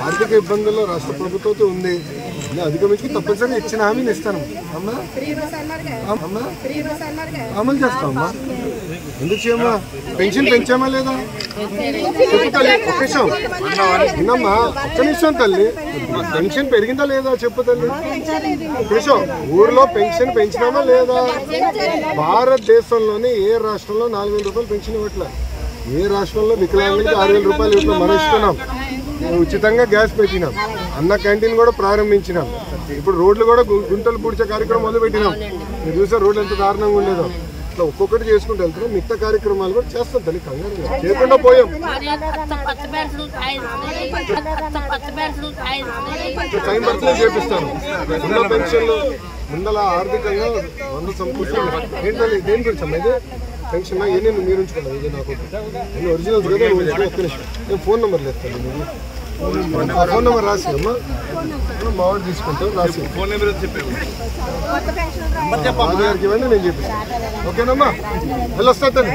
ఆర్థిక ఇబ్బందుల్లో రాష్ట్ర ప్రభుత్వంతో ఉంది. అధిగమించి తప్పనిసరిగా ఇచ్చిన హామీని ఇస్తాను అమ్మా. అమ్మా అమలు చేస్తామమ్మా. ఎందుకు చేయమ్మా? పెన్షన్ పెంచామా లేదా? ఒక్క నిమిషం విన్నమ్మా, ఒక్క నిమిషం తల్లి. పెన్షన్ పెరిగిందా లేదా చెప్పు తల్లి. నిమిషం, ఊర్లో పెన్షన్ పెంచినామా లేదా? భారతదేశంలోనే ఏ రాష్ట్రంలో 4,000 రూపాయలు పెన్షన్ ఇవ్వట్లే. ఏ రాష్ట్రంలో వికలాంగులకి 6,000 రూపాయలు ఇవ్వట్లేదు. మనం ఇస్తున్నాం. ఉచితంగా గ్యాస్ పెట్టినాం. అన్న క్యాంటీన్ కూడా ప్రారంభించినాం. ఇప్పుడు రోడ్లు కూడా గుంటలు పూడ్చే కార్యక్రమం మొదలు పెట్టినాం. మీరు చూసారు రోడ్లు ఎంత దారుణంగా ఉండేదో. ఇట్లా ఒక్కొక్కటి చేసుకుంటూ వెళ్తున్నాం. మిగతా కార్యక్రమాలు కూడా చేస్తాం తల్లి. కంగారు చేయకుండా పోయాం. టైం పడుతుంది చేపిస్తాను. ఉన్న పెన్షన్లు ముందల ఆర్థికంగా 100 సమకూర్చున్నాం. ఏంటంటే దేని గురించి అమ్మా ఇది? పెన్షన్ ఏమేమి మీరు ఉంచుకున్నాను. ఇది నాకు నేను ఒరిజినల్స్ కదా ఒక్క నిమిషం. నేను ఫోన్ నెంబర్ లేదు తల్లి. మీరు ఆ ఫోన్ నెంబర్ రాసి అమ్మా. మావాడు తీసుకుంటాం. రాసి ఫోన్ నెంబర్ చెప్పాను. ఇవ్వండి, నేను చెప్పిస్తాను. ఓకేనమ్మా? వెళ్ళొస్తా తల్లి.